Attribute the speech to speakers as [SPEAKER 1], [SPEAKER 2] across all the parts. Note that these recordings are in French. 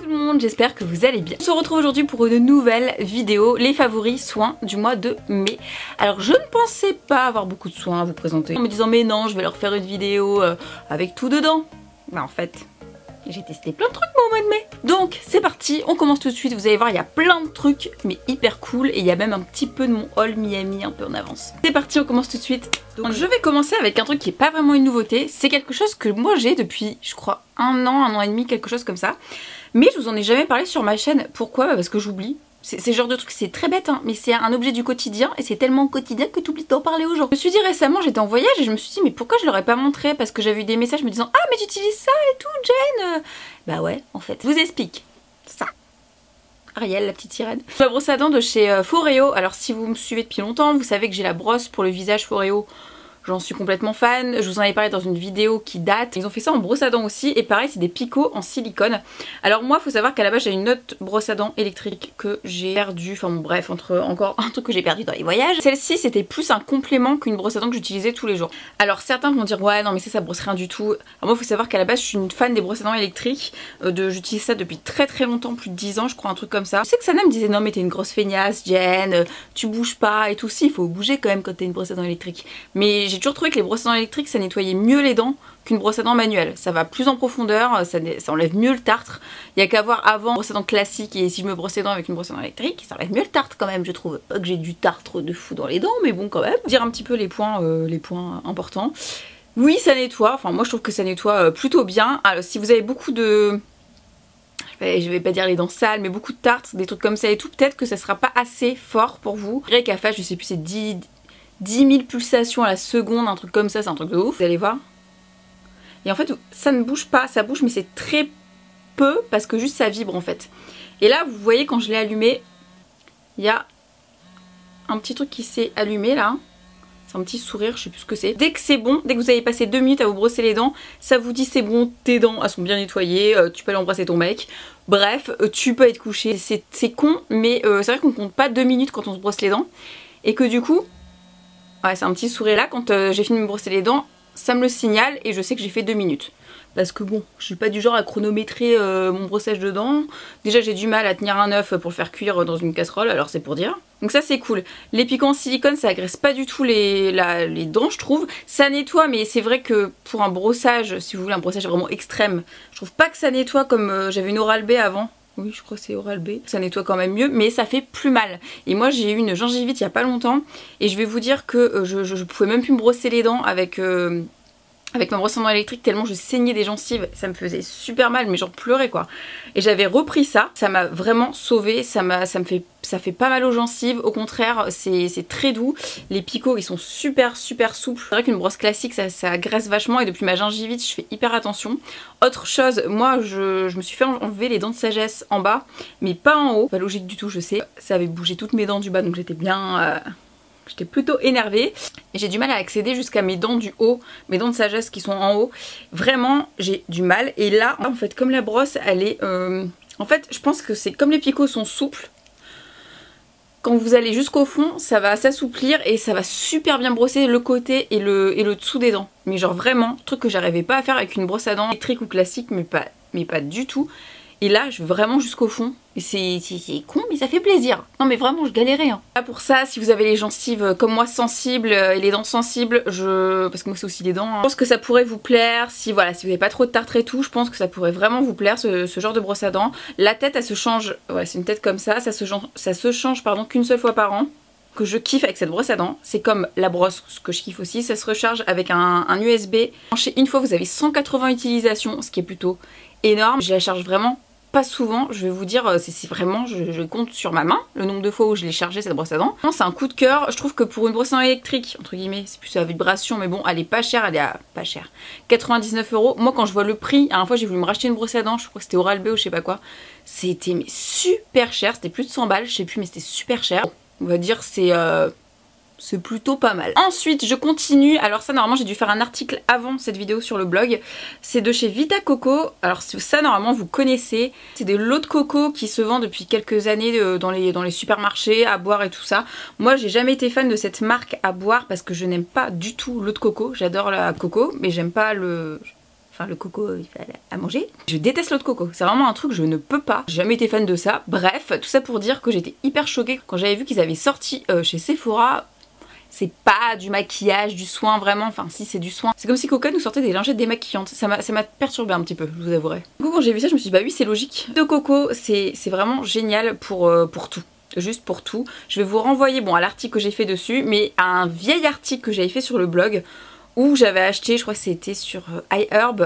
[SPEAKER 1] Tout le monde, j'espère que vous allez bien. On se retrouve aujourd'hui pour une nouvelle vidéo, les favoris soins du mois de mai. Alors je ne pensais pas avoir beaucoup de soins à vous présenter en me disant mais non, je vais leur faire une vidéo avec tout dedans. Bah en fait, j'ai testé plein de trucs moi, au mois de mai. Donc c'est parti, on commence tout de suite. Vous allez voir, il y a plein de trucs mais hyper cool et il y a même un petit peu de mon haul Miami un peu en avance. C'est parti, on commence tout de suite. Donc je vais commencer avec un truc qui est pas vraiment une nouveauté. C'est quelque chose que moi j'ai depuis je crois un an et demi, quelque chose comme ça. Mais je vous en ai jamais parlé sur ma chaîne. Pourquoi? Parce que j'oublie. C'est ce genre de truc, c'est très bête, hein, mais c'est un objet du quotidien et c'est tellement quotidien que tu oublies d'en parler aux gens. Je me suis dit récemment, j'étais en voyage et je me suis dit mais pourquoi je leur ai pas montré? Parce que j'avais eu des messages me disant ah mais tu utilises ça et tout Jen. Bah ouais, en fait. Je vous explique. Ça. Ariel, la petite sirène. La brosse à dents de chez Foreo. Alors si vous me suivez depuis longtemps, vous savez que j'ai la brosse pour le visage Foreo. J'en suis complètement fan, je vous en avais parlé dans une vidéo qui date. Ils ont fait ça en brosse à dents aussi et pareil c'est des picots en silicone. Alors moi faut savoir qu'à la base j'ai une autre brosse à dents électrique que j'ai perdue, enfin bon bref, encore un truc que j'ai perdu dans les voyages. Celle-ci c'était plus un complément qu'une brosse à dents que j'utilisais tous les jours. Alors certains vont dire ouais non mais ça brosse rien du tout. Alors moi faut savoir qu'à la base je suis une fan des brosses à dents électriques, j'utilise ça depuis très longtemps, plus de 10 ans je crois, un truc comme ça. Je sais que Sana me disait non mais t'es une grosse feignasse Jen, tu bouges pas et tout. Si, il faut bouger quand même quand t'es une brosse à dents électrique. Mais j'ai toujours trouvé que les brosses à dents électriques ça nettoyait mieux les dents qu'une brosse à dents manuelle. Ça va plus en profondeur, ça enlève mieux le tartre. Il y a qu'à voir avant brosse à dents classique et si je me brosse les dents avec une brosse à dents électrique, ça enlève mieux le tartre quand même je trouve. Pas que j'ai du tartre de fou dans les dents mais bon quand même. Dire un petit peu les points importants. Oui ça nettoie, enfin moi je trouve que ça nettoie plutôt bien. Alors si vous avez beaucoup de... je vais pas dire les dents sales mais beaucoup de tartre, des trucs comme ça et tout, peut-être que ça sera pas assez fort pour vous. Je dirais qu'à face je sais plus c'est 10 000 pulsations à la seconde, un truc comme ça, c'est un truc de ouf, vous allez voir. Et en fait ça ne bouge pas, ça bouge mais c'est très peu parce que juste ça vibre en fait. Et là vous voyez quand je l'ai allumé, il y a un petit truc qui s'est allumé là. C'est un petit sourire, je sais plus ce que c'est. Dès que c'est bon, dès que vous avez passé 2 minutes à vous brosser les dents, ça vous dit c'est bon, tes dents elles sont bien nettoyées, tu peux aller embrasser ton mec. Bref, tu peux être couché. C'est con mais c'est vrai qu'on compte pas 2 minutes quand on se brosse les dents. Et que du coup... ouais, c'est un petit sourire là, quand j'ai fini de me brosser les dents, ça me le signale et je sais que j'ai fait 2 minutes. Parce que bon, je suis pas du genre à chronométrer mon brossage de dents. Déjà j'ai du mal à tenir un œuf pour le faire cuire dans une casserole, alors c'est pour dire. Donc ça c'est cool. Les piquants en silicone ça agresse pas du tout les dents je trouve. Ça nettoie mais c'est vrai que pour un brossage, si vous voulez un brossage vraiment extrême, je trouve pas que ça nettoie comme j'avais une Oral-B avant. Oui, je crois que c'est Oral-B. Ça nettoie quand même mieux, mais ça fait plus mal. Et moi, j'ai eu une gingivite il y a pas longtemps. Et je vais vous dire que je pouvais même plus me brosser les dents avec ma brosse à dents électrique tellement je saignais des gencives. Ça me faisait super mal, mais j'en pleurais quoi. Et j'avais repris ça. Ça m'a vraiment sauvée. Ça fait pas mal aux gencives. Au contraire, c'est très doux. Les picots, ils sont super souples. C'est vrai qu'une brosse classique, ça graisse vachement. Et depuis ma gingivite, je fais hyper attention. Autre chose, moi, je me suis fait enlever les dents de sagesse en bas, mais pas en haut. Pas logique du tout, je sais. Ça avait bougé toutes mes dents du bas, donc j'étais bien... j'étais plutôt énervée. J'ai du mal à accéder jusqu'à mes dents du haut, mes dents de sagesse qui sont en haut. Vraiment, j'ai du mal. Et là, en fait, comme la brosse, elle est... en fait, je pense que c'est comme les picots sont souples. Quand vous allez jusqu'au fond, ça va s'assouplir et ça va super bien brosser le côté et le dessous des dents. Mais genre vraiment, truc que j'arrivais pas à faire avec une brosse à dents électrique ou classique, mais pas du tout. Et là, je vais vraiment jusqu'au fond. Et c'est con, mais ça fait plaisir. Non mais vraiment, je galérais. Hein. Là pour ça, si vous avez les gencives comme moi sensibles et les dents sensibles, parce que moi c'est aussi les dents, hein, je pense que ça pourrait vous plaire. Si voilà, si vous n'avez pas trop de tartre et tout, je pense que ça pourrait vraiment vous plaire ce genre de brosse à dents. La tête, elle se change. Ouais, c'est une tête comme ça. Ça se change pardon qu'une seule fois par an. Que je kiffe avec cette brosse à dents, c'est comme la brosse, ce que je kiffe aussi, ça se recharge avec un USB. Branchez une fois, vous avez 180 utilisations, ce qui est plutôt énorme. Je la charge vraiment pas souvent, je vais vous dire, c'est vraiment, je compte sur ma main le nombre de fois où je l'ai chargée cette brosse à dents. C'est un coup de cœur, je trouve que pour une brosse à dents électrique, entre guillemets, c'est plus la vibration, mais bon, elle est pas chère, elle est à pas chère, 99 €. Moi quand je vois le prix, à la fois j'ai voulu me racheter une brosse à dents, je crois que c'était Oral-B ou je sais pas quoi, c'était mais super cher, c'était plus de 100 balles, je sais plus, mais c'était super cher. On va dire c'est plutôt pas mal. Ensuite je continue, alors ça normalement j'ai dû faire un article avant cette vidéo sur le blog, c'est de chez Vita Coco. Alors ça normalement vous connaissez, c'est des lots de coco qui se vendent depuis quelques années dans les supermarchés à boire et tout ça. Moi j'ai jamais été fan de cette marque à boire parce que je n'aime pas du tout l'eau de coco, j'adore la coco mais j'aime pas le... Enfin le coco il fallait à manger. Je déteste l'eau de coco, c'est vraiment un truc que je ne peux pas. J'ai jamais été fan de ça. Bref, tout ça pour dire que j'étais hyper choquée quand j'avais vu qu'ils avaient sorti chez Sephora. C'est pas du maquillage, du soin vraiment, enfin si c'est du soin. C'est comme si Coco nous sortait des lingettes démaquillantes. Ça m'a perturbé un petit peu, je vous avouerai. Du coup quand j'ai vu ça je me suis dit bah oui c'est logique. De Coco c'est vraiment génial pour tout. Juste pour tout. Je vais vous renvoyer bon à l'article que j'ai fait dessus, mais à un vieil article que j'avais fait sur le blog où j'avais acheté, je crois que c'était sur iHerb,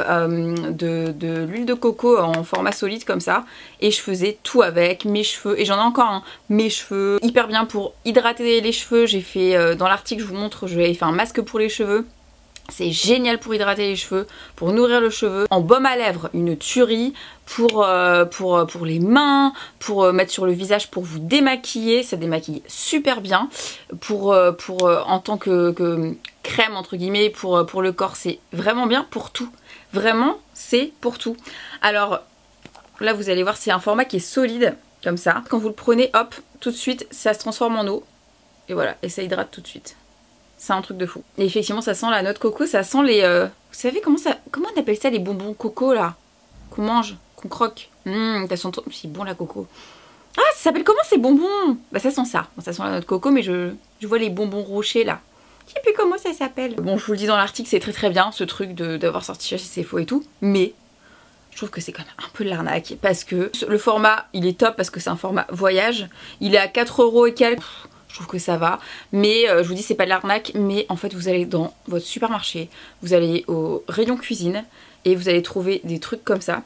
[SPEAKER 1] de l'huile de coco en format solide comme ça. Et je faisais tout avec, mes cheveux, et j'en ai encore un, mes cheveux. Hyper bien pour hydrater les cheveux, j'ai fait, dans l'article je vous montre, j'avais fait un masque pour les cheveux. C'est génial pour hydrater les cheveux, pour nourrir le cheveu. En baume à lèvres, une tuerie. Pour les mains, pour mettre sur le visage pour vous démaquiller. Ça démaquille super bien. En tant que crème entre guillemets pour le corps, c'est vraiment bien pour tout. Vraiment, c'est pour tout. Alors là vous allez voir, c'est un format qui est solide comme ça. Quand vous le prenez, hop, tout de suite ça se transforme en eau. Et voilà, et ça hydrate tout de suite. C'est un truc de fou. Et effectivement ça sent la noix de coco, ça sent les... Vous savez comment on appelle ça, les bonbons coco là qu'on mange, qu'on croque. Ça sent trop... C'est bon la coco. Ah ça s'appelle comment ces bonbons? Bah ça sent ça. Bon, ça sent la noix de coco mais je vois les bonbons rochers là. Je sais plus comment ça s'appelle. Bon je vous le dis dans l'article, c'est très bien ce truc d'avoir sorti chez Sephora et tout. Mais je trouve que c'est quand même un peu de l'arnaque. Parce que le format il est top parce que c'est un format voyage. Il est à 4 € et quelques. Je trouve que ça va, mais je vous dis c'est pas de l'arnaque, mais en fait vous allez dans votre supermarché, vous allez au rayon cuisine et vous allez trouver des trucs comme ça,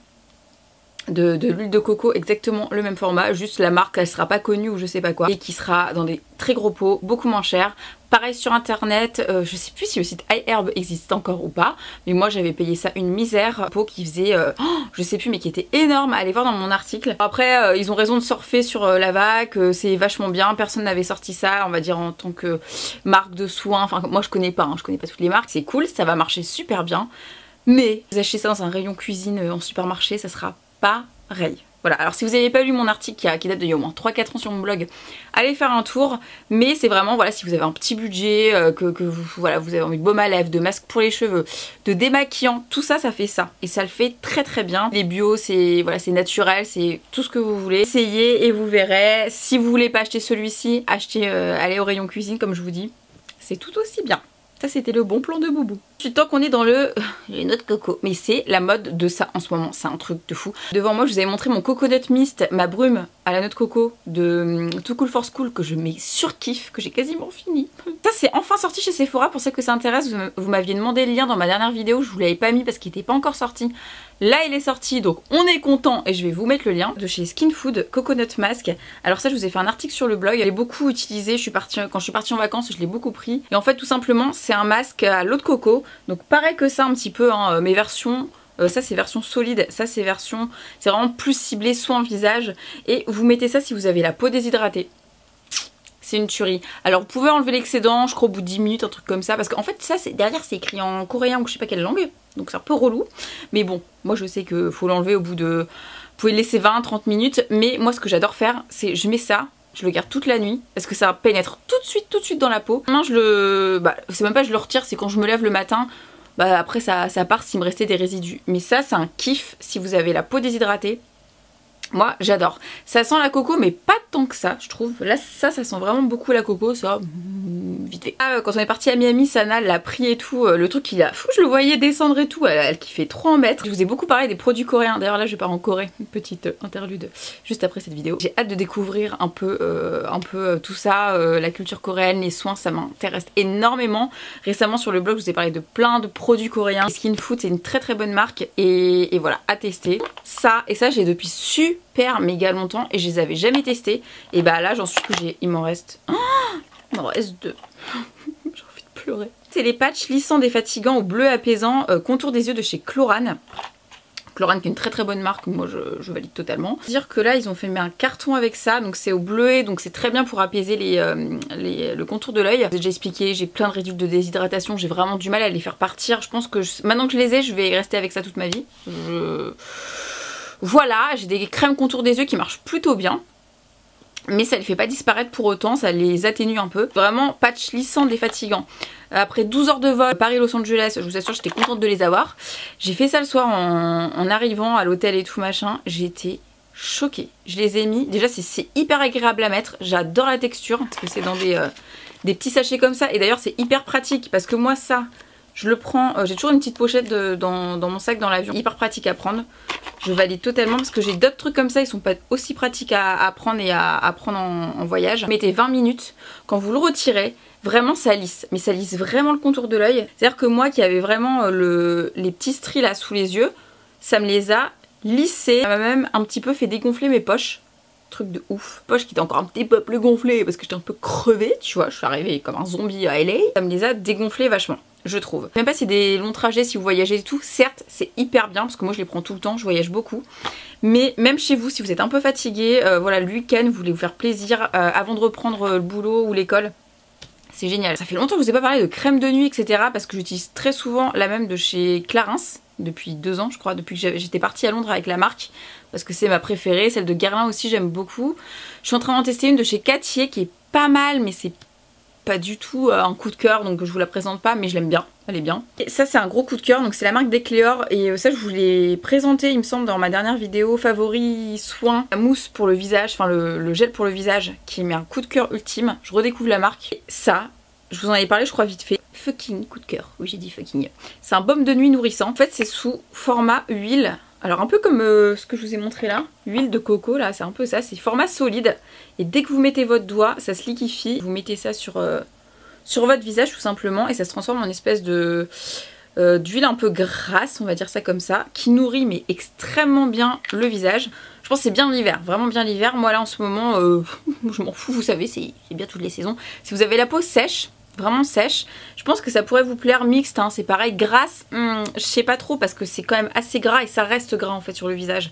[SPEAKER 1] de l'huile de coco, exactement le même format, juste la marque elle sera pas connue ou je sais pas quoi, et qui sera dans des très gros pots, beaucoup moins cher. Pareil sur internet, je sais plus si le site iHerb existe encore ou pas, mais moi j'avais payé ça une misère, pot qui faisait, je sais plus mais qui était énorme, allez voir dans mon article. Après ils ont raison de surfer sur la vague, c'est vachement bien, personne n'avait sorti ça on va dire en tant que marque de soins, enfin moi je connais pas toutes les marques, c'est cool, ça va marcher super bien, mais vous achetez ça dans un rayon cuisine en supermarché, ça sera pareil. Voilà, alors si vous n'avez pas lu mon article qui date d'il y a au moins 3-4 ans sur mon blog, allez faire un tour. Mais c'est vraiment, voilà, si vous avez un petit budget, que vous avez envie de baume à lèvres, de masque pour les cheveux, de démaquillant, tout ça, ça fait ça. Et ça le fait très bien. Les bio, c'est voilà, c'est naturel, c'est tout ce que vous voulez. Essayez et vous verrez. Si vous voulez pas acheter celui-ci, allez au rayon cuisine comme je vous dis. C'est tout aussi bien. Ça c'était le bon plan de Boubou. Tant qu'on est dans les noix de coco. Mais c'est la mode de ça en ce moment, c'est un truc de fou. Devant moi je vous avais montré mon coconut mist, ma brume à la noix de coco de Too Cool for School que je mets surkiffe, que j'ai quasiment fini. Ça c'est enfin sorti chez Sephora, pour ceux que ça intéresse, vous m'aviez demandé le lien dans ma dernière vidéo, je vous l'avais pas mis parce qu'il n'était pas encore sorti. Là il est sorti donc on est content et je vais vous mettre le lien de chez Skin Food Coconut Mask. Alors ça je vous ai fait un article sur le blog, je l'ai beaucoup utilisé, quand je suis partie en vacances je l'ai beaucoup pris. Et en fait tout simplement c'est un masque à l'eau de coco. Donc pareil que ça un petit peu, hein, mes versions, ça c'est version solide, ça c'est vraiment plus ciblé soin visage. Et vous mettez ça si vous avez la peau déshydratée. C'est une tuerie. Alors vous pouvez enlever l'excédent, je crois au bout de 10 minutes, un truc comme ça. Parce qu'en fait ça derrière c'est écrit en coréen ou je sais pas quelle langue. Donc c'est un peu relou. Mais bon, moi je sais qu'il faut l'enlever au bout de... Vous pouvez le laisser 20-30 minutes. Mais moi ce que j'adore faire, c'est je mets ça. Je le garde toute la nuit parce que ça pénètre tout de suite dans la peau. Maintenant c'est même pas je le retire, c'est quand je me lève le matin, après ça part s'il me restait des résidus. Mais ça c'est un kiff si vous avez la peau déshydratée. Moi j'adore. Ça sent la coco mais pas tant que ça je trouve. Là ça sent vraiment beaucoup la coco, ça vite fait. Ah, quand on est parti à Miami, Sana l'a pris et tout, le truc il a fou, je le voyais descendre et tout, elle kiffait trop en mettre. Je vous ai beaucoup parlé des produits coréens, d'ailleurs là je pars en Corée, une petite interlude juste après cette vidéo. J'ai hâte de découvrir un peu tout ça, la culture coréenne, les soins, ça m'intéresse énormément. Récemment sur le blog je vous ai parlé de plein de produits coréens. Skin Food c'est une très bonne marque et voilà, à tester. Ça j'ai depuis super méga longtemps et je les avais jamais testés. Et bah là j'en suis que il m'en reste... Il m'en reste 2. J'ai envie de pleurer. C'est les patchs lissants défatigants au bleu apaisant contour des yeux de chez Chlorane. Chlorane qui est une très bonne marque, moi je valide totalement. Dire que là ils ont fait un carton avec ça, donc c'est au bleuet, donc c'est très bien pour apaiser le contour de l'œil. J'ai déjà expliqué, j'ai plein de résidus de déshydratation, j'ai vraiment du mal à les faire partir. Je pense que maintenant que je les ai, je vais rester avec ça toute ma vie. Voilà, j'ai des crèmes contour des yeux qui marchent plutôt bien. mais ça les fait pas disparaître pour autant, ça les atténue un peu. Vraiment patch lissant défatigant. Après 12 heures de vol Paris-Los Angeles, je vous assure j'étais contente de les avoir. J'ai fait ça le soir en arrivant à l'hôtel et tout machin, j'étais choquée. Je les ai mis, déjà c'est hyper agréable à mettre, j'adore la texture parce que c'est dans des petits sachets comme ça et d'ailleurs c'est hyper pratique parce que moi ça je le prends, j'ai toujours une petite pochette dans mon sac dans l'avion, hyper pratique à prendre. Je valide totalement parce que j'ai d'autres trucs comme ça, ils sont pas aussi pratiques à prendre et à prendre en voyage. Mettez 20 minutes, quand vous le retirez, vraiment ça lisse, mais ça lisse vraiment le contour de l'œil. C'est-à-dire que moi qui avais vraiment les petits stries là sous les yeux, ça me les a lissés. Ça m'a même un petit peu fait dégonfler mes poches. Truc de ouf. Poche qui était encore un petit peu plus gonflée parce que j'étais un peu crevée, tu vois, je suis arrivée comme un zombie à LA. Ça me les a dégonflés vachement, je trouve. Même pas c'est des longs trajets si vous voyagez et tout, certes c'est hyper bien parce que moi je les prends tout le temps, je voyage beaucoup. Mais même chez vous, si vous êtes un peu fatigué, voilà, le week-end, vous voulez vous faire plaisir avant de reprendre le boulot ou l'école, c'est génial. Ça fait longtemps que je vous ai pas parlé de crème de nuit, etc. parce que j'utilise très souvent la même de chez Clarins. Depuis 2 ans je crois, depuis que j'étais partie à Londres avec la marque parce que c'est ma préférée, celle de Guerlain aussi j'aime beaucoup. Je suis en train d'en tester une de chez Cartier qui est pas mal mais c'est pas du tout un coup de cœur donc je vous la présente pas mais je l'aime bien, elle est bien. Et ça c'est un gros coup de cœur, donc c'est la marque d'Ecléor et ça je vous l'ai présenté il me semble dans ma dernière vidéo favori soin, la mousse pour le visage, enfin le gel pour le visage qui est un coup de cœur ultime. Je redécouvre la marque et ça je vous en avais parlé je crois vite fait. Fucking coup de cœur, oui j'ai dit fucking. C'est un baume de nuit nourrissant. En fait c'est sous format huile. Alors un peu comme ce que je vous ai montré là. Huile de coco là, c'est un peu ça. C'est format solide. Et dès que vous mettez votre doigt, ça se liquéfie. Vous mettez ça sur votre visage tout simplement. Et ça se transforme en espèce de d'huile un peu grasse, on va dire ça comme ça. Qui nourrit mais extrêmement bien le visage. Je pense que c'est bien l'hiver, vraiment bien l'hiver. Moi là en ce moment, je m'en fous, vous savez, c'est bien toutes les saisons. Si vous avez la peau sèche, vraiment sèche, je pense que ça pourrait vous plaire. Mixte hein, c'est pareil, grasse, je sais pas trop parce que c'est quand même assez gras et ça reste gras en fait sur le visage,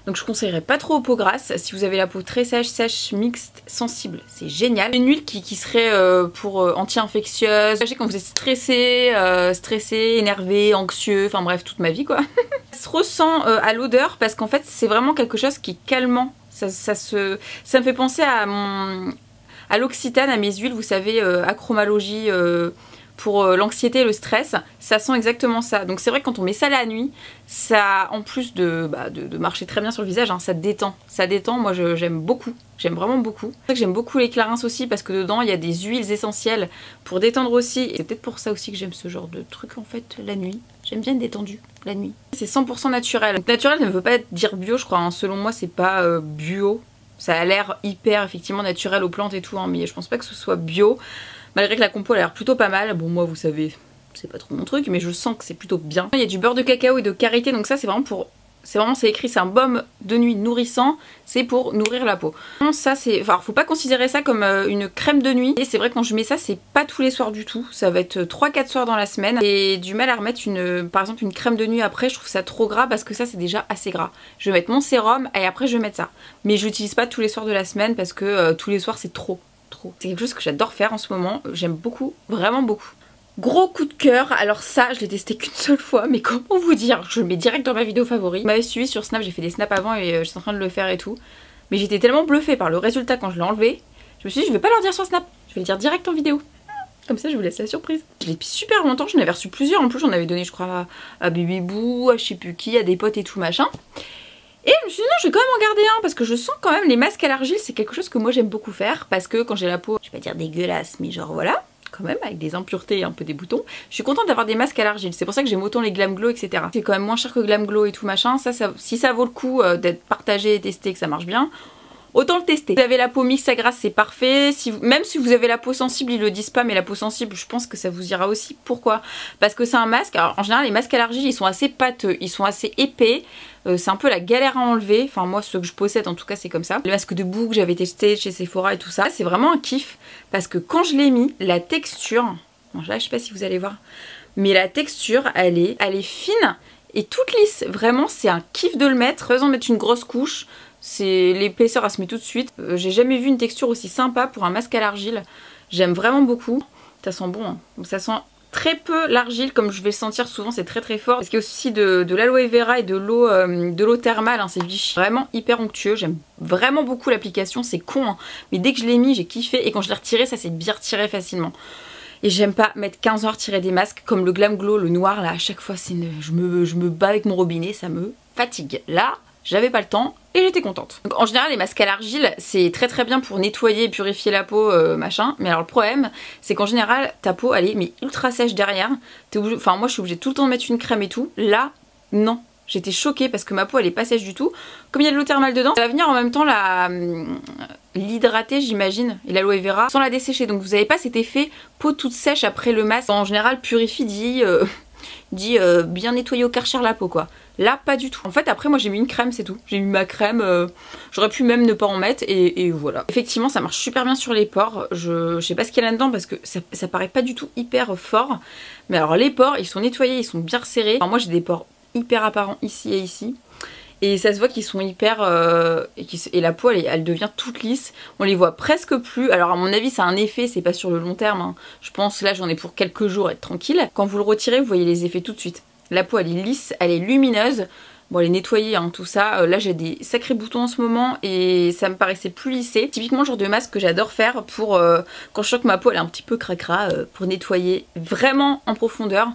[SPEAKER 1] donc je conseillerais pas trop aux peaux grasses. Si vous avez la peau très sèche, mixte, sensible, c'est génial. Une huile qui serait pour anti-infectieuse, quand vous êtes stressé, énervé, anxieux, enfin bref toute ma vie quoi. Ça se ressent à l'odeur parce qu'en fait c'est vraiment quelque chose qui est calmant, ça me fait penser à l'Occitane, à mes huiles, vous savez, achromalogie pour l'anxiété et le stress, ça sent exactement ça. Donc c'est vrai que quand on met ça la nuit, ça, en plus de marcher très bien sur le visage, hein, ça détend. Ça détend, moi j'aime beaucoup, j'aime vraiment beaucoup. C'est vrai que j'aime beaucoup les Clarins aussi parce que dedans il y a des huiles essentielles pour détendre aussi. Et c'est peut-être pour ça aussi que j'aime ce genre de truc en fait la nuit. J'aime bien être détendue la nuit. C'est 100% naturel. Donc naturel ne veut pas dire bio je crois, hein. Selon moi c'est pas bio. Ça a l'air hyper effectivement naturel aux plantes et tout, hein, mais je pense pas que ce soit bio. Malgré que la compo a l'air plutôt pas mal. Bon moi vous savez, c'est pas trop mon truc, mais je sens que c'est plutôt bien. Il y a du beurre de cacao et de karité, donc ça c'est vraiment pour... c'est écrit, c'est un baume de nuit nourrissant, c'est pour nourrir la peau. Ça c'est... enfin faut pas considérer ça comme une crème de nuit. Et c'est vrai quand je mets ça, c'est pas tous les soirs du tout. Ça va être 3-4 soirs dans la semaine. Et du mal à remettre par exemple une crème de nuit après, je trouve ça trop gras parce que ça c'est déjà assez gras. Je vais mettre mon sérum et après je vais mettre ça. Mais j'utilise pas tous les soirs de la semaine parce que tous les soirs c'est trop. C'est quelque chose que j'adore faire en ce moment, j'aime beaucoup, vraiment beaucoup. Gros coup de cœur, alors ça je l'ai testé qu'une seule fois, mais comment vous dire, je le mets direct dans ma vidéo favori. Vous m'avez suivi sur Snap, j'ai fait des snaps avant et j'étais en train de le faire et tout. Mais j'étais tellement bluffée par le résultat quand je l'ai enlevé, je me suis dit je vais pas leur dire sur Snap, je vais le dire direct en vidéo. Comme ça je vous laisse la surprise. Je l'ai depuis super longtemps, j'en avais reçu plusieurs, en plus j'en avais donné je crois à Baby Boo, à je sais plus qui, à des potes et tout machin. Et je me suis dit non, je vais quand même en garder un parce que je sens quand même les masques à l'argile, c'est quelque chose que moi j'aime beaucoup faire parce que quand j'ai la peau, je vais pas dire dégueulasse, mais genre voilà, quand même avec des impuretés et un peu des boutons, je suis contente d'avoir des masques à l'argile. C'est pour ça que j'aime autant les Glam Glow, etc. C'est quand même moins cher que Glam Glow et tout machin. Ça si ça vaut le coup d'être partagé et testé, que ça marche bien, autant le tester. Si vous avez la peau mixte à grasse, c'est parfait. Même si vous avez la peau sensible, ils le disent pas, mais la peau sensible, je pense que ça vous ira aussi. Pourquoi? Parce que c'est un masque. Alors en général, les masques à l'argile, ils sont assez pâteux, ils sont assez épais. C'est un peu la galère à enlever. Enfin moi, ceux que je possède, en tout cas, c'est comme ça. Le masque de boue que j'avais testé chez Sephora et tout ça, c'est vraiment un kiff. Parce que quand je l'ai mis, la texture... Bon, là, je sais pas si vous allez voir. Mais la texture, elle est fine et toute lisse. Vraiment, c'est un kiff de le mettre. Pas besoin de mettre une grosse couche. L'épaisseur elle se met tout de suite. J'ai jamais vu une texture aussi sympa pour un masque à l'argile. J'aime vraiment beaucoup. Ça sent bon, hein. Ça sent très peu l'argile, comme je vais le sentir souvent, c'est très très fort. Parce qu'il y a aussi de l'aloe vera et de l'eau thermale, hein, c'est Vichy. Vraiment hyper onctueux, j'aime vraiment beaucoup l'application, c'est con, hein, mais dès que je l'ai mis, j'ai kiffé, et quand je l'ai retiré, ça s'est bien retiré facilement. Et j'aime pas mettre 15 heures tirer des masques, comme le Glam Glow, le noir, là, à chaque fois, je me bats avec mon robinet, ça me fatigue. Là, j'avais pas le temps et j'étais contente. Donc, en général, les masques à l'argile, c'est très très bien pour nettoyer et purifier la peau, machin. Mais alors le problème, c'est qu'en général, ta peau, elle est mais ultra sèche derrière. Enfin, moi, je suis obligée tout le temps de mettre une crème et tout. Là, non. J'étais choquée parce que ma peau, elle est pas sèche du tout. Comme il y a de l'eau thermale dedans, ça va venir en même temps l'hydrater, j'imagine, et l'aloe vera, sans la dessécher. Donc vous avez pas cet effet peau toute sèche après le masque. En général, purifie dit bien nettoyer au Karcher la peau, quoi. Là, pas du tout. En fait, après, moi, j'ai mis une crème, c'est tout. J'ai mis ma crème. J'aurais pu même ne pas en mettre, et voilà. Effectivement, ça marche super bien sur les pores. Je sais pas ce qu'il y a là-dedans, parce que ça paraît pas du tout hyper fort. Mais alors, les pores, ils sont nettoyés, ils sont bien resserrés. Alors, moi, j'ai des pores hyper apparents ici et ici. Et ça se voit qu'ils sont hyper... et la peau, elle devient toute lisse. On les voit presque plus. Alors à mon avis, ça a un effet, c'est pas sur le long terme, hein. Je pense, là, j'en ai pour quelques jours, être tranquille. Quand vous le retirez, vous voyez les effets tout de suite. La peau, elle est lisse, elle est lumineuse. Bon, elle est nettoyée, hein, tout ça. Là, j'ai des sacrés boutons en ce moment et ça me paraissait plus lissé. Typiquement, le genre de masque que j'adore faire pour... quand je sens que ma peau, elle est un petit peu cracra, pour nettoyer vraiment en profondeur.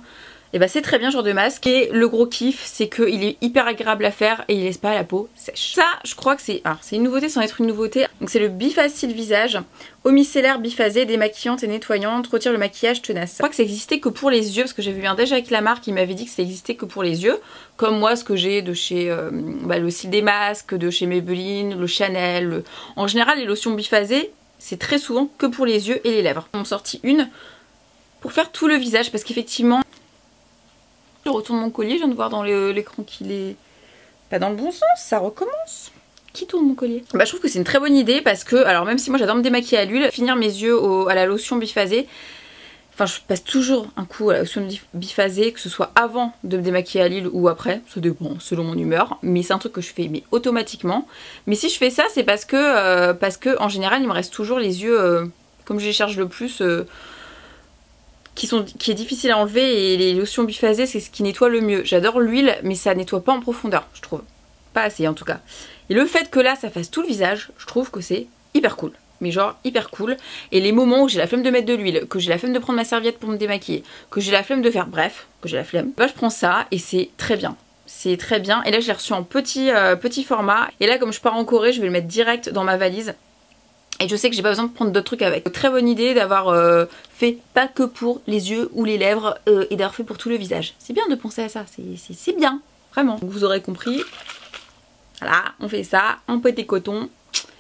[SPEAKER 1] Et bah c'est très bien ce genre de masque. Et le gros kiff, c'est qu'il est hyper agréable à faire et il laisse pas la peau sèche. Ça, je crois que c'est... Alors, c'est une nouveauté sans être une nouveauté. Donc c'est le Bifacil Visage. Eau micellaire biphasée, démaquillante et nettoyante, retire le maquillage tenace. Je crois que ça existait que pour les yeux, parce que j'ai vu un déjà avec la marque qui m'avait dit que ça existait que pour les yeux. Comme moi, ce que j'ai de chez le Cils des Masques, de chez Maybelline, le Chanel. En général, les lotions biphasées, c'est très souvent que pour les yeux et les lèvres. On m'en sortit une pour faire tout le visage, parce qu'effectivement... Je retourne mon collier, je viens de voir dans l'écran qu'il est pas dans le bon sens, ça recommence. Qui tourne mon collier? Bah je trouve que c'est une très bonne idée parce que, alors même si moi j'adore me démaquiller à l'huile, finir mes yeux à la lotion biphasée, enfin je passe toujours un coup à la lotion biphasée, que ce soit avant de me démaquiller à l'huile ou après, ça dépend selon mon humeur, mais c'est un truc que je fais mais automatiquement. Mais si je fais ça, c'est parce que en général il me reste toujours les yeux, comme je les cherche le plus... qui est difficile à enlever, et les lotions biphasées c'est ce qui nettoie le mieux. J'adore l'huile mais ça nettoie pas en profondeur, je trouve. Pas assez en tout cas. Et le fait que là ça fasse tout le visage, je trouve que c'est hyper cool. Mais genre hyper cool. Et les moments où j'ai la flemme de mettre de l'huile, que j'ai la flemme de prendre ma serviette pour me démaquiller, que j'ai la flemme de faire, bref, que j'ai la flemme, bah je prends ça et c'est très bien. C'est très bien. Et là je l'ai reçu en petit format. Et là comme je pars en Corée, je vais le mettre direct dans ma valise. Et je sais que j'ai pas besoin de prendre d'autres trucs avec. Très bonne idée d'avoir fait pas que pour les yeux ou les lèvres et d'avoir fait pour tout le visage. C'est bien de penser à ça, c'est bien, vraiment. Donc vous aurez compris, voilà, on fait ça en petit coton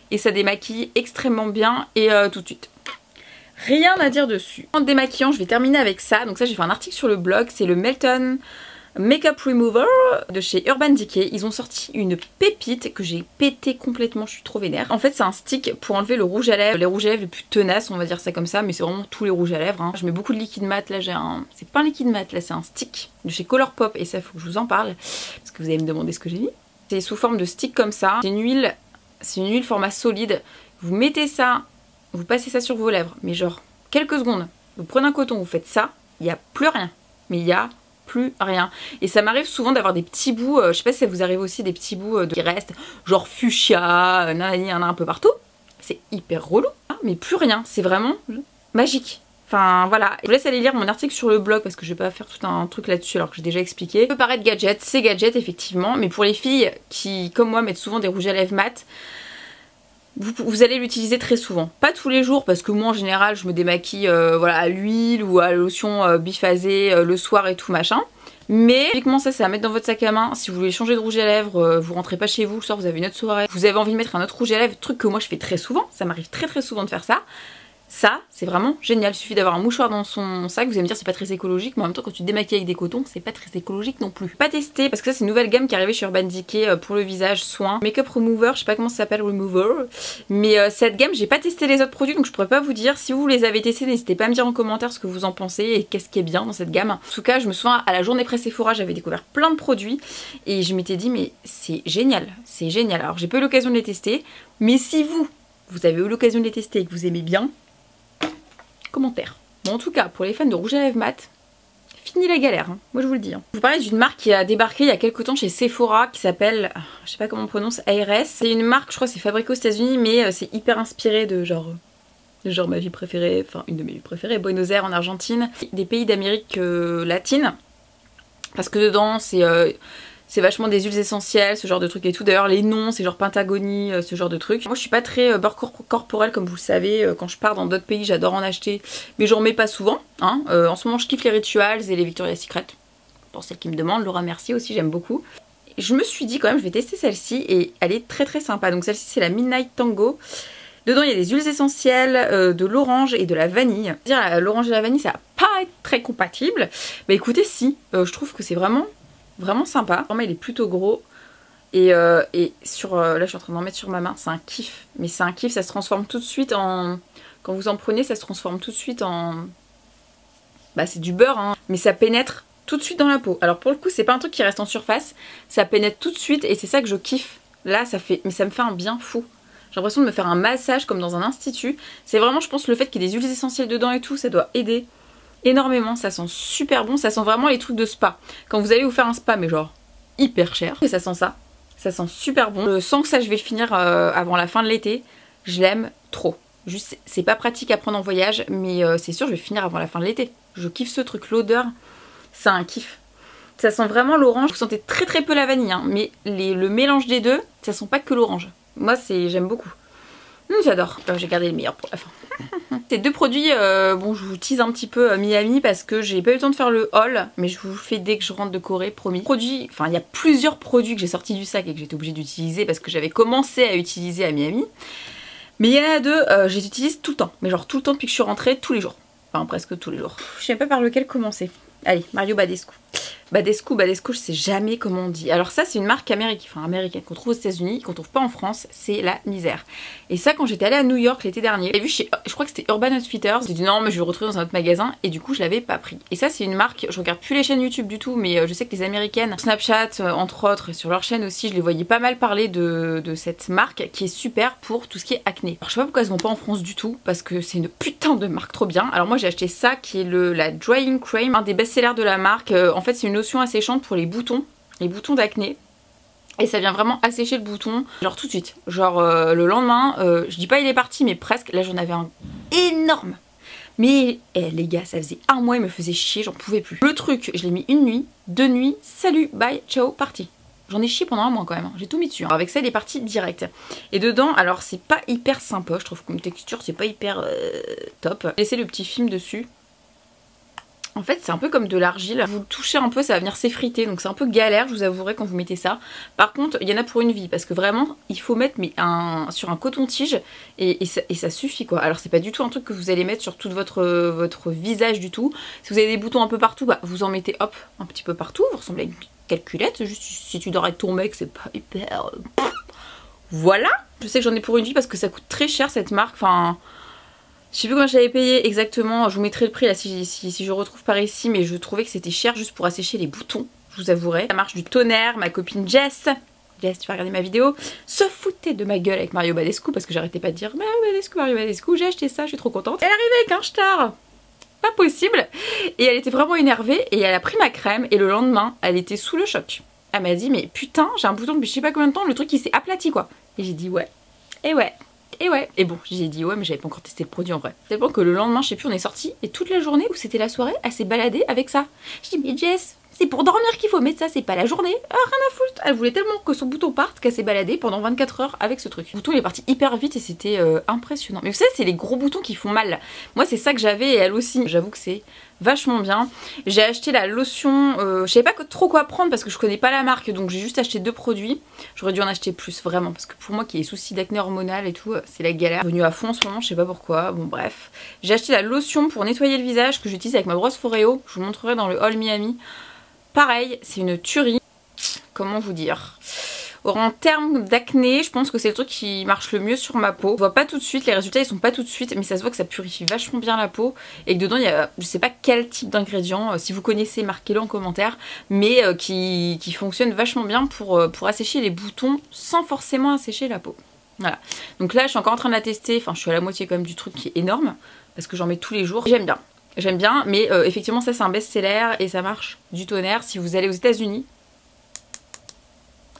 [SPEAKER 1] et ça démaquille extrêmement bien et tout de suite. Rien à dire dessus. En démaquillant, je vais terminer avec ça. Donc ça, j'ai fait un article sur le blog, c'est le Melton Makeup Remover de chez Urban Decay. Ils ont sorti une pépite que j'ai pété complètement, je suis trop vénère. En fait c'est un stick pour enlever le rouge à lèvres, les rouges à lèvres les plus tenaces, on va dire ça comme ça, mais c'est vraiment tous les rouges à lèvres, hein. Je mets beaucoup de liquide mat, là j'ai un... C'est pas un liquide mat, là c'est un stick de chez Colourpop et ça faut que je vous en parle, parce que vous allez me demander ce que j'ai mis. C'est sous forme de stick comme ça, c'est une huile format solide. Vous mettez ça, vous passez ça sur vos lèvres, mais genre quelques secondes. Vous prenez un coton, vous faites ça, il n'y a plus rien, mais il y a plus rien. Et ça m'arrive souvent d'avoir des petits bouts, je sais pas si ça vous arrive aussi, des petits bouts qui restent, genre fuchsia, nanani, il y en a un peu partout. C'est hyper relou, hein, mais plus rien, c'est vraiment magique. Enfin voilà, je vous laisse aller lire mon article sur le blog parce que je vais pas faire tout un truc là-dessus alors que j'ai déjà expliqué. Ça peut paraître gadget, c'est gadget effectivement, mais pour les filles qui, comme moi, mettent souvent des rouges à lèvres mat, vous allez l'utiliser très souvent. Pas tous les jours parce que moi en général je me démaquille voilà, à l'huile ou à la lotion biphasée le soir et tout machin. Mais typiquement ça c'est à mettre dans votre sac à main. Si vous voulez changer de rouge à lèvres, vous rentrez pas chez vous le soir, vous avez une autre soirée, vous avez envie de mettre un autre rouge à lèvres, truc que moi je fais très souvent, ça m'arrive très souvent de faire ça. Ça, c'est vraiment génial. Il suffit d'avoir un mouchoir dans son sac. Vous allez me dire c'est pas très écologique, mais en même temps quand tu te démaquilles avec des cotons, c'est pas très écologique non plus. Pas testé parce que ça c'est une nouvelle gamme qui est arrivée chez Urban Decay pour le visage soin. Makeup Remover, je sais pas comment ça s'appelle, Remover. Mais cette gamme, j'ai pas testé les autres produits donc je pourrais pas vous dire. Si vous les avez testés, n'hésitez pas à me dire en commentaire ce que vous en pensez et qu'est-ce qui est bien dans cette gamme. En tout cas, je me souviens à la journée presse Sephora, j'avais découvert plein de produits et je m'étais dit mais c'est génial, c'est génial. Alors j'ai pas eu l'occasion de les tester, mais si vous avez eu l'occasion de les tester et que vous aimez bien, commentaire. Bon en tout cas pour les fans de rouge à lèvres mat, fini la galère, hein. Moi je vous le dis. Hein. Je vous parlais d'une marque qui a débarqué il y a quelques temps chez Sephora qui s'appelle, je sais pas comment on prononce, ARS. C'est une marque, je crois que c'est fabriqué aux États-Unis, mais c'est hyper inspiré de genre ma vie préférée, enfin une de mes vies préférées, Buenos Aires en Argentine, des pays d'Amérique latine. Parce que dedans c'est vachement des huiles essentielles, ce genre de trucs et tout. D'ailleurs les noms c'est genre Patagonie, ce genre de trucs. Moi je suis pas très beurre corporel comme vous le savez. Quand je pars dans d'autres pays j'adore en acheter. Mais j'en mets pas souvent. Hein. En ce moment je kiffe les Rituals et les Victoria's Secret. Pour celles qui me demandent, Laura Mercier aussi j'aime beaucoup. Et je me suis dit quand même je vais tester celle-ci et elle est très sympa. Donc celle-ci c'est la Midnight Tango. Dedans il y a des huiles essentielles, de l'orange et de la vanille. L'orange et la vanille ça va pas être très compatible. Mais écoutez si, je trouve que c'est vraiment sympa. Vraiment il est plutôt gros. Et là je suis en train d'en mettre sur ma main. C'est un kiff. Mais c'est un kiff, ça se transforme tout de suite en... Quand vous en prenez ça se transforme tout de suite en... Bah c'est du beurre hein. Mais ça pénètre tout de suite dans la peau. Alors pour le coup c'est pas un truc qui reste en surface. Ça pénètre tout de suite et c'est ça que je kiffe. Là ça me fait un bien fou. J'ai l'impression de me faire un massage comme dans un institut. C'est vraiment je pense le fait qu'il y ait des huiles essentielles dedans et tout. Ça doit aider énormément, ça sent super bon, ça sent vraiment les trucs de spa. Quand vous allez vous faire un spa mais genre hyper cher, et ça sent ça sent super bon. Je sens que ça je vais le finir avant la fin de l'été, je l'aime trop. Juste c'est pas pratique à prendre en voyage mais c'est sûr je vais finir avant la fin de l'été. Je kiffe ce truc, l'odeur c'est un kiff. Ça sent vraiment l'orange, vous sentez très peu la vanille hein, mais le mélange des deux, ça sent pas que l'orange. Moi j'aime beaucoup. J'adore, j'ai gardé le meilleur pour la fin. Ces deux produits, bon je vous tease un petit peu Miami parce que j'ai pas eu le temps de faire le haul, mais je vous le fais dès que je rentre de Corée, promis. Enfin il y a plusieurs produits que j'ai sortis du sac et que j'étais obligée d'utiliser parce que j'avais commencé à utiliser à Miami. Mais il y en a deux, je les utilise tout le temps, mais genre tout le temps depuis que je suis rentrée, tous les jours. Enfin presque tous les jours. Je sais pas par lequel commencer. Allez, Mario Badescu. Badescu, je sais jamais comment on dit. Alors ça c'est une marque américaine qu'on trouve aux États-Unis, qu'on trouve pas en France, c'est la misère. Et ça quand j'étais allée à New York l'été dernier, j'ai vu chez, je crois que c'était Urban Outfitters, j'ai dit non mais je vais le retrouver dans un autre magasin et du coup je l'avais pas pris. Et ça c'est une marque, je regarde plus les chaînes YouTube du tout, mais je sais que les américaines, Snapchat entre autres, et sur leur chaîne aussi, je les voyais pas mal parler de cette marque qui est super pour tout ce qui est acné. Alors je sais pas pourquoi elles se vendent pas en France du tout, parce que c'est une putain de marque trop bien. Alors moi j'ai acheté ça qui est la Drying Cream, un des best-sellers de la marque. En fait c'est une lotion asséchante pour les boutons d'acné. Et ça vient vraiment assécher le bouton, genre tout de suite. Genre le lendemain, je dis pas il est parti, mais presque. Là j'en avais un énorme. Mais les gars, ça faisait un mois, il me faisait chier, j'en pouvais plus. Le truc, je l'ai mis une nuit, 2 nuits, salut, bye, ciao, parti. J'en ai chié pendant un mois quand même, hein. J'ai tout mis dessus. Alors avec ça, il est parti direct. Et dedans, alors c'est pas hyper sympa, je trouve comme texture, c'est pas hyper top. J'ai laissé le petit film dessus. En fait c'est un peu comme de l'argile, vous le touchez un peu ça va venir s'effriter donc c'est un peu galère je vous avouerai quand vous mettez ça. Par contre il y en a pour une vie parce que vraiment il faut mettre sur un coton-tige et ça suffit quoi. Alors c'est pas du tout un truc que vous allez mettre sur tout votre visage du tout. Si vous avez des boutons un peu partout, bah, vous en mettez hop un petit peu partout, vous ressemblez à une calculette, juste si tu dors avec ton mec c'est pas hyper... Voilà. Je sais que j'en ai pour une vie parce que ça coûte très cher cette marque, enfin... Je sais plus combien j'avais payé exactement, je vous mettrai le prix là si je retrouve par ici, mais je trouvais que c'était cher juste pour assécher les boutons, je vous avouerai. Ça marche du tonnerre, ma copine Jess, tu vas regarder ma vidéo, se foutait de ma gueule avec Mario Badescu parce que j'arrêtais pas de dire Mario Badescu, j'ai acheté ça, je suis trop contente. Elle arrivait avec un star, pas possible, et elle était vraiment énervée et elle a pris ma crème et le lendemain elle était sous le choc. Elle m'a dit mais putain j'ai un bouton depuis je sais pas combien de temps, le truc il s'est aplati quoi. Et j'ai dit ouais, et ouais. Et ouais, et bon, j'ai dit ouais mais j'avais pas encore testé le produit en vrai. Tellement que le lendemain, je sais plus, on est sorti et toute la journée où c'était la soirée, elle s'est baladée avec ça. Je dis mais Jess, c'est pour dormir qu'il faut mettre ça, c'est pas la journée. Ah, rien à foutre. Elle voulait tellement que son bouton parte qu'elle s'est baladée pendant 24 heures avec ce truc. Le bouton il est parti hyper vite et c'était impressionnant. Mais vous savez, c'est les gros boutons qui font mal. Moi c'est ça que j'avais et elle aussi. J'avoue que c'est vachement bien. J'ai acheté la lotion, je savais pas trop quoi prendre parce que je connais pas la marque donc j'ai juste acheté 2 produits. J'aurais dû en acheter plus vraiment parce que pour moi qui ai des soucis d'acné hormonal et tout, c'est la galère. Venue à fond en ce moment, je sais pas pourquoi, bon bref. J'ai acheté la lotion pour nettoyer le visage que j'utilise avec ma brosse Foreo, je vous montrerai dans le haul Miami. Pareil, c'est une tuerie, comment vous dire. En termes d'acné, je pense que c'est le truc qui marche le mieux sur ma peau. On voit pas tout de suite, les résultats ils sont pas tout de suite, mais ça se voit que ça purifie vachement bien la peau et que dedans il y a, je sais pas quel type d'ingrédients, si vous connaissez marquez-le en commentaire, mais qui fonctionne vachement bien pour assécher les boutons sans forcément assécher la peau. Voilà, donc là je suis encore en train de la tester, enfin je suis à la moitié quand même du truc qui est énorme, parce que j'en mets tous les jours, j'aime bien. J'aime bien, mais effectivement ça c'est un best-seller et ça marche du tonnerre. Si vous allez aux États-Unis,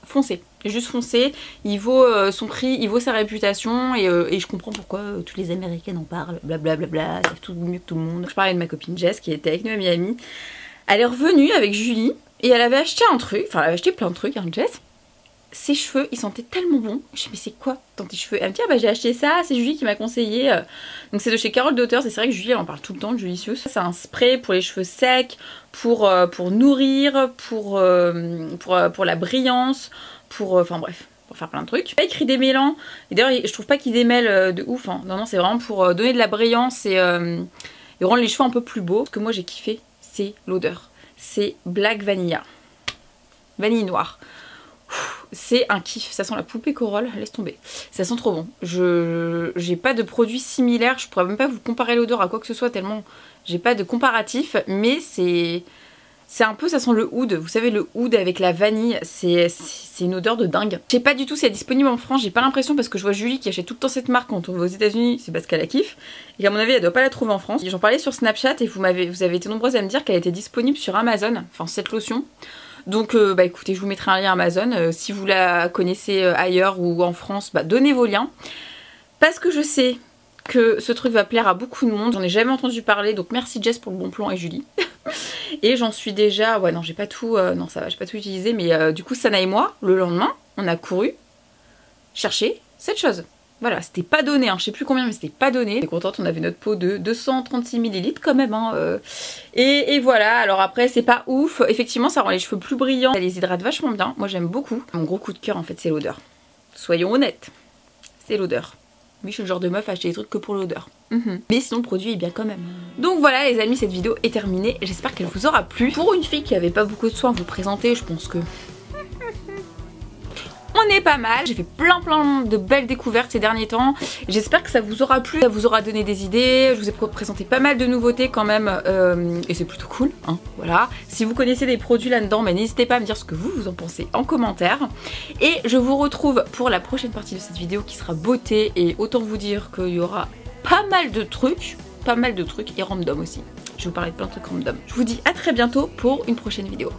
[SPEAKER 1] foncez, juste foncez. Il vaut son prix, il vaut sa réputation et je comprends pourquoi tous les Américains en parlent, blablabla, savent tout mieux que tout le monde. Je parlais de ma copine Jess qui était avec nous à Miami. Elle est revenue avec Julie et elle avait acheté un truc, enfin elle avait acheté plein de trucs, hein, Jess. Ses cheveux, ils sentaient tellement bon. Je me dis mais c'est quoi dans tes cheveux? Elle me dit ah bah j'ai acheté ça, c'est Julie qui m'a conseillé. Donc c'est de chez Carole Daughters et c'est vrai que Julie elle en parle tout le temps de Julicious. C'est un spray pour les cheveux secs, pour nourrir, pour la brillance, enfin bref, pour faire plein de trucs. Il a écrit démêlant, et d'ailleurs je trouve pas qu'il démêle de ouf, hein. Non c'est vraiment pour donner de la brillance et rendre les cheveux un peu plus beaux. Ce que moi j'ai kiffé, c'est l'odeur. C'est Black Vanilla. Vanille noire. C'est un kiff, ça sent la poupée Corolle, laisse tomber. Ça sent trop bon. J'ai pas de produit similaire, je pourrais même pas vous comparer l'odeur à quoi que ce soit tellement j'ai pas de comparatif, mais c'est un peu, ça sent le oud. Vous savez, le oud avec la vanille, c'est une odeur de dingue. Je sais pas du tout si elle est disponible en France, j'ai pas l'impression parce que je vois Julie qui achète tout le temps cette marque quand on va aux États-Unis, c'est parce qu'elle la kiffe. Et à mon avis, elle doit pas la trouver en France. J'en parlais sur Snapchat et vous avez été nombreuses à me dire qu'elle était disponible sur Amazon, enfin cette lotion. Donc bah écoutez, je vous mettrai un lien Amazon, si vous la connaissez ailleurs ou en France, bah donnez vos liens. Parce que je sais que ce truc va plaire à beaucoup de monde, j'en ai jamais entendu parler, donc merci Jess pour le bon plan et Julie. Et j'en suis déjà, ouais non j'ai pas tout, non ça va, j'ai pas tout utilisé, mais du coup Sana et moi, le lendemain, on a couru chercher cette chose. Voilà, c'était pas donné, hein, je sais plus combien, mais c'était pas donné. On est contente, on avait notre pot de 236 ml quand même. Hein, et voilà, alors après, c'est pas ouf. Effectivement, ça rend les cheveux plus brillants. Ça les hydrate vachement bien. Moi, j'aime beaucoup. Mon gros coup de cœur, en fait, c'est l'odeur. Soyons honnêtes, c'est l'odeur. Oui, je suis le genre de meuf à acheter des trucs que pour l'odeur. Mais sinon, le produit est bien quand même. Donc voilà, les amis, cette vidéo est terminée. J'espère qu'elle vous aura plu. Pour une fille qui avait pas beaucoup de soins à vous présenter, je pense que... on est pas mal, j'ai fait plein de belles découvertes ces derniers temps. J'espère que ça vous aura plu, ça vous aura donné des idées. Je vous ai présenté pas mal de nouveautés quand même et c'est plutôt cool, hein, voilà. Si vous connaissez des produits là-dedans, mais n'hésitez pas à me dire ce que vous en pensez en commentaire. Et je vous retrouve pour la prochaine partie de cette vidéo qui sera beauté. Et autant vous dire qu'il y aura pas mal de trucs et random aussi. Je vais vous parler de plein de trucs random. Je vous dis à très bientôt pour une prochaine vidéo.